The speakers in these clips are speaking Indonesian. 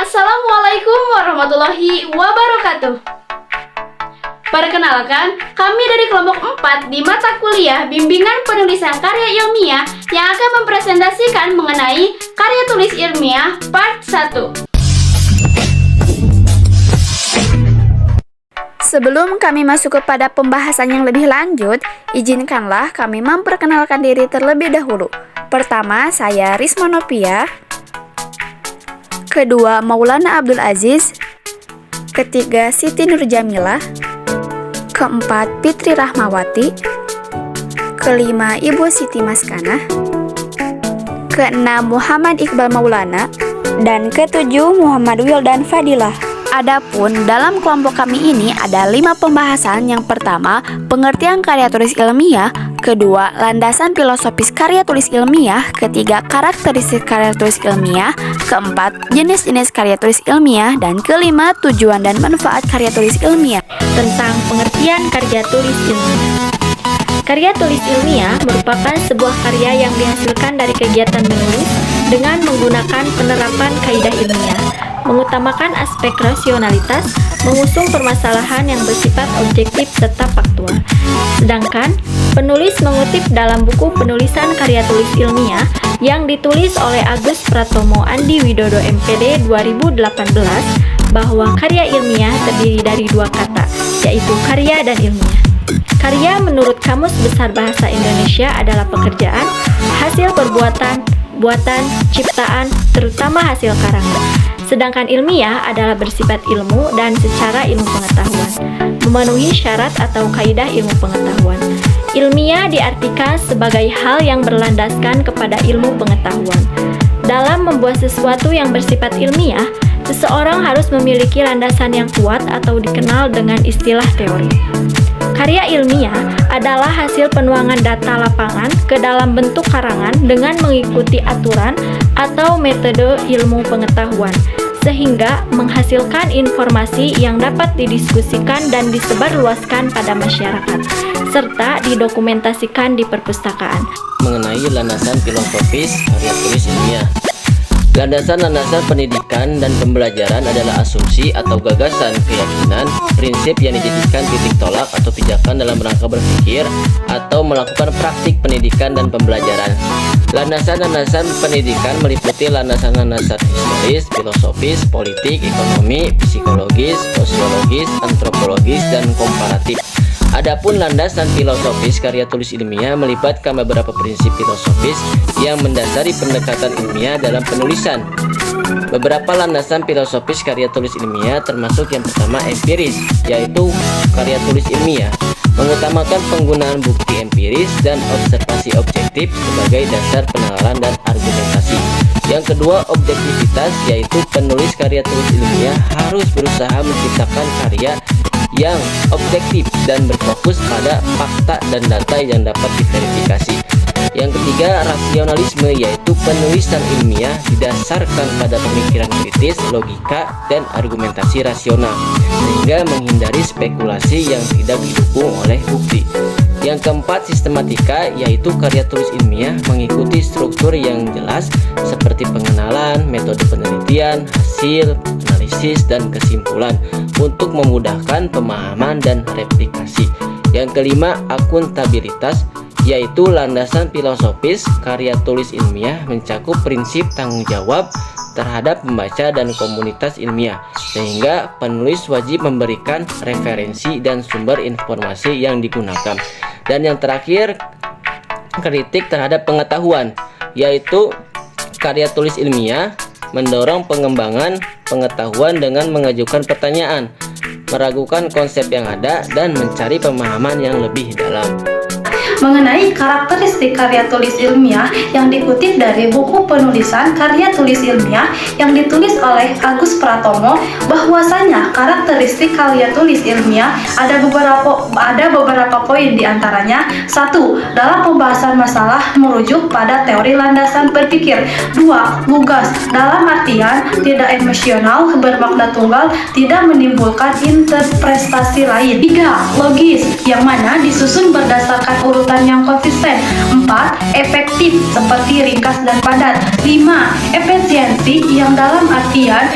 Assalamualaikum warahmatullahi wabarakatuh. Perkenalkan, kami dari kelompok 4 di mata kuliah Bimbingan Penulisan Karya Ilmiah yang akan mempresentasikan mengenai karya tulis ilmiah part 1. Sebelum kami masuk kepada pembahasan yang lebih lanjut, izinkanlah kami memperkenalkan diri terlebih dahulu. Pertama, saya Risma Novia. Kedua, Maulana Abdul Aziz. Ketiga, Siti Nurjamilah. Keempat, Fitri Rahmawati. Kelima, Ibu Siti Maskanah. Keenam, Muhammad Iqbal Maulana. Dan ketujuh, Muhammad Wildan Fadilah. Adapun dalam kelompok kami ini ada 5 pembahasan. Yang pertama, pengertian karya tulis ilmiah. Kedua, landasan filosofis karya tulis ilmiah. Ketiga, karakteristik karya tulis ilmiah. Keempat, jenis-jenis karya tulis ilmiah. Dan kelima, tujuan dan manfaat karya tulis ilmiah. Tentang pengertian karya tulis ilmiah. Karya tulis ilmiah merupakan sebuah karya yang dihasilkan dari kegiatan menulis dengan menggunakan penerapan kaidah ilmiah, mengutamakan aspek rasionalitas, mengusung permasalahan yang bersifat objektif serta faktual. Sedangkan penulis mengutip dalam buku penulisan karya tulis ilmiah yang ditulis oleh Agus Pratomo Andi Widodo MPD 2018 bahwa karya ilmiah terdiri dari 2 kata, yaitu karya dan ilmiah. Karya menurut Kamus Besar Bahasa Indonesia adalah pekerjaan, hasil perbuatan, buatan, ciptaan, terutama hasil karang. Sedangkan ilmiah adalah bersifat ilmu dan secara ilmu pengetahuan, memenuhi syarat atau kaidah ilmu pengetahuan. Ilmiah diartikan sebagai hal yang berlandaskan kepada ilmu pengetahuan. Dalam membuat sesuatu yang bersifat ilmiah, seseorang harus memiliki landasan yang kuat atau dikenal dengan istilah teori. Karya ilmiah adalah hasil penuangan data lapangan ke dalam bentuk karangan dengan mengikuti aturan atau metode ilmu pengetahuan, sehingga menghasilkan informasi yang dapat didiskusikan dan disebarluaskan pada masyarakat, serta didokumentasikan di perpustakaan. Mengenai landasan filosofis karya tulis ilmiah. Landasan-landasan pendidikan dan pembelajaran adalah asumsi atau gagasan, keyakinan, prinsip yang dijadikan titik tolak atau pijakan dalam rangka berpikir atau melakukan praktik pendidikan dan pembelajaran. Landasan-landasan pendidikan meliputi landasan-landasan historis, filosofis, politik, ekonomi, psikologis, sosiologis, antropologis, dan komparatif. Adapun landasan filosofis karya tulis ilmiah melibatkan beberapa prinsip filosofis yang mendasari pendekatan ilmiah dalam penulisan. Beberapa landasan filosofis karya tulis ilmiah termasuk yang pertama empiris, yaitu karya tulis ilmiah mengutamakan penggunaan bukti empiris dan observasi objektif sebagai dasar penalaran dan argumentasi. Yang kedua, objektivitas, yaitu penulis karya tulis ilmiah harus berusaha menciptakan karya yang objektif dan berfokus pada fakta dan data yang dapat diverifikasi. Yang ketiga, rasionalisme, yaitu penulisan ilmiah didasarkan pada pemikiran kritis, logika, dan argumentasi rasional, sehingga menghindari spekulasi yang tidak didukung oleh bukti. Yang keempat, sistematika, yaitu karya tulis ilmiah mengikuti struktur yang jelas seperti pengenalan, metode penelitian, hasil, analisis, dan kesimpulan untuk memudahkan pemahaman dan replikasi. Yang kelima, akuntabilitas, yaitu landasan filosofis karya tulis ilmiah mencakup prinsip tanggung jawab terhadap pembaca dan komunitas ilmiah, sehingga penulis wajib memberikan referensi dan sumber informasi yang digunakan. Dan yang terakhir, kritik terhadap pengetahuan, yaitu karya tulis ilmiah mendorong pengembangan pengetahuan dengan mengajukan pertanyaan, meragukan konsep yang ada, dan mencari pemahaman yang lebih dalam. Mengenai karakteristik karya tulis ilmiah yang dikutip dari buku penulisan karya tulis ilmiah yang ditulis oleh Agus Pratomo, bahwasanya karakteristik karya tulis ilmiah ada beberapa poin, diantaranya: 1. Dalam pembahasan masalah merujuk pada teori landasan berpikir. 2. Lugas, dalam artian tidak emosional, bermakna tunggal, tidak menimbulkan interpretasi lain. 3. Logis, yang mana disusun berdasarkan urutan penjelasan yang konsisten. 4. Efektif seperti ringkas dan padat. 5. Efisiensi yang dalam artian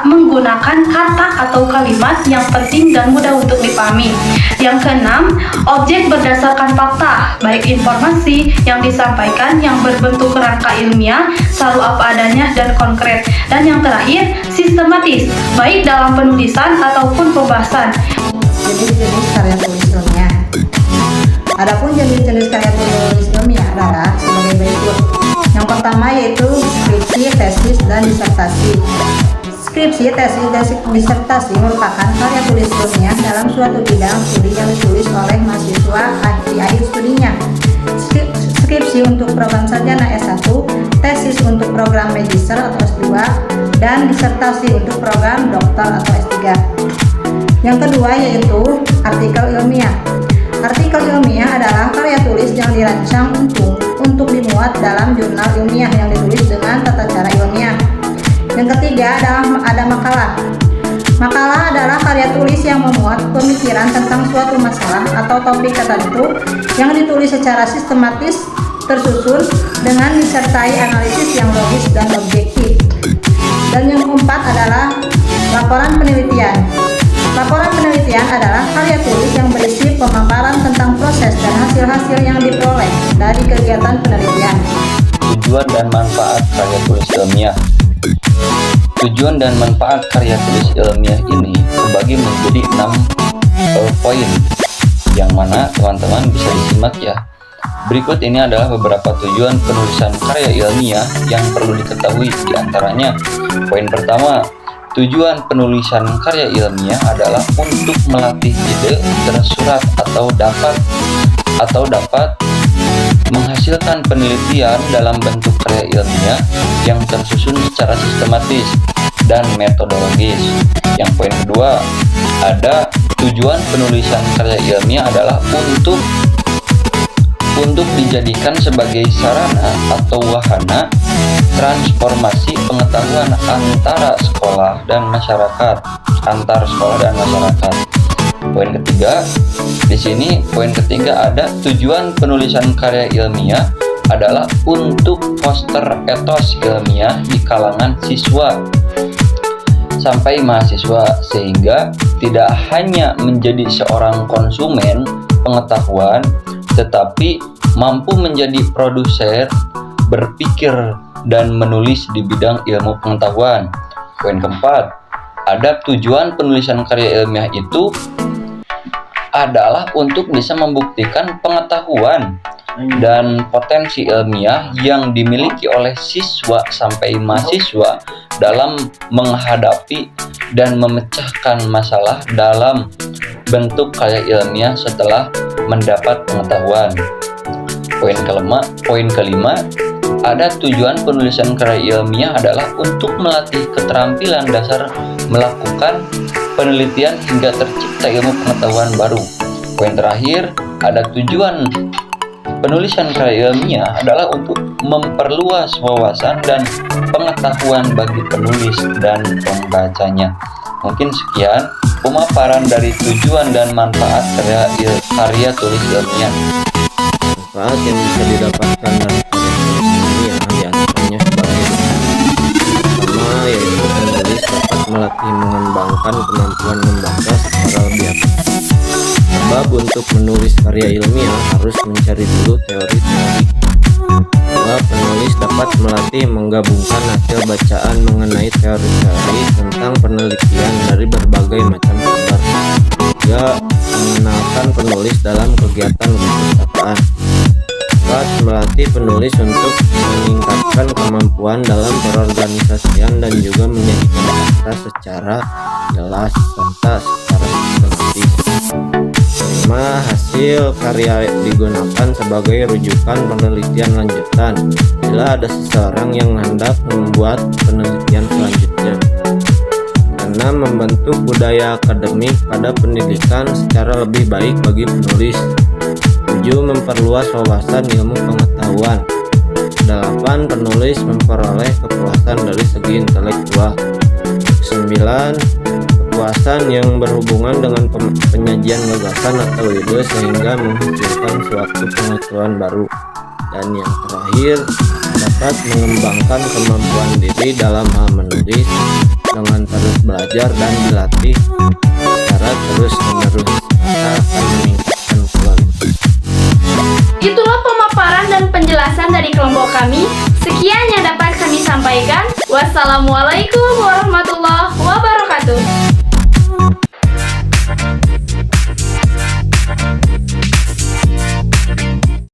menggunakan kata atau kalimat yang penting dan mudah untuk dipahami. Yang keenam, objek berdasarkan fakta, baik informasi yang disampaikan yang berbentuk kerangka ilmiah, selalu apa adanya dan konkret. Dan yang terakhir, sistematis, baik dalam penulisan ataupun pembahasan. Jenis-jenis karya tulis ilmiah. Adapun jenis-jenis karya tulis ilmiah adalah sebagai berikut. Yang pertama yaitu skripsi, tesis, dan disertasi. Skripsi, tesis, dan disertasi merupakan karya tulis ilmiah dalam suatu bidang studi yang ditulis oleh mahasiswa di akhir studinya. Skripsi untuk program sarjana S1, tesis untuk program magister atau S2, dan disertasi untuk program doktor atau S3. Yang kedua yaitu artikel ilmiah. Artikel ilmiah adalah karya tulis yang dirancang untuk dimuat dalam jurnal ilmiah yang ditulis dengan tata cara ilmiah. Yang ketiga ada makalah. Makalah adalah karya tulis yang memuat pemikiran tentang suatu masalah atau topik tertentu yang ditulis secara sistematis, tersusun, dengan disertai analisis yang logis dan objektif. Dan yang keempat adalah laporan penelitian. Laporan penelitian adalah karya tulis yang berisi pemaparan tentang proses dan hasil-hasil yang diperoleh dari kegiatan penelitian. Tujuan dan manfaat karya tulis ilmiah. Tujuan dan manfaat karya tulis ilmiah ini terbagi menjadi 6 poin, yang mana teman-teman bisa disimak ya. Berikut ini adalah beberapa tujuan penulisan karya ilmiah yang perlu diketahui. Di antaranya, poin pertama, tujuan penulisan karya ilmiah adalah untuk melatih ide tersurat atau dapat menghasilkan penelitian dalam bentuk karya ilmiah yang tersusun secara sistematis dan metodologis. Yang poin kedua, ada tujuan penulisan karya ilmiah adalah untuk dijadikan sebagai sarana atau wahana transformasi pengetahuan antar sekolah dan masyarakat. Poin ketiga, di sini poin ketiga ada tujuan penulisan karya ilmiah adalah untuk foster etos ilmiah di kalangan siswa sampai mahasiswa, sehingga tidak hanya menjadi seorang konsumen pengetahuan, tetapi mampu menjadi produser, berpikir, dan menulis di bidang ilmu pengetahuan. Poin keempat, ada tujuan penulisan karya ilmiah itu adalah untuk bisa membuktikan pengetahuan dan potensi ilmiah yang dimiliki oleh siswa sampai mahasiswa dalam menghadapi dan memecahkan masalah dalam bentuk karya ilmiah setelah mendapat pengetahuan. Poin kelima, ada tujuan penulisan karya ilmiah adalah untuk melatih keterampilan dasar melakukan penelitian hingga tercipta ilmu pengetahuan baru. Poin terakhir, ada tujuan penulisan karya ilmiah adalah untuk memperluas wawasan dan pengetahuan bagi penulis dan pembacanya. Mungkin sekian pemaparan dari tujuan dan manfaat karya tulis ilmiah. Manfaat yang bisa didapatkan dari karya tulis ilmiah diantaranya sebagai pertama, yaitu penulis dapat melatih mengembangkan kemampuan membaca secara lebih aktif. Sebab untuk menulis karya ilmiah harus mencari dulu teori-teori. Kedua, penulis dapat melatih menggabungkan hasil bacaan mengenai teori-teori tentang penelitian dari berbagai macam sumber. Tiga, mengenalkan penulis dalam kegiatan perpustakaan. Empat, melatih penulis untuk meningkatkan kemampuan dalam perorganisasian dan juga menyajikan fakta secara jelas serta secara sistematis. 5. Hasil karya digunakan sebagai rujukan penelitian lanjutan bila ada seseorang yang hendak membuat penelitian selanjutnya. 6. Membentuk budaya akademik pada pendidikan secara lebih baik bagi penulis. 7. Memperluas wawasan ilmu pengetahuan. 8. Penulis memperoleh kepuasan dari segi intelektual. 9. wawasan yang berhubungan dengan penyajian gagasan atau ide sehingga menghasilkan suatu pengetahuan baru. Dan yang terakhir, dapat mengembangkan kemampuan diri dalam hal menulis dengan terus belajar dan dilatih secara terus-menerus, akan meningkatkan kualitas. Itulah pemaparan dan penjelasan dari kelompok kami. Sekian yang dapat kami sampaikan. Wassalamualaikum warahmatullahi wabarakatuh.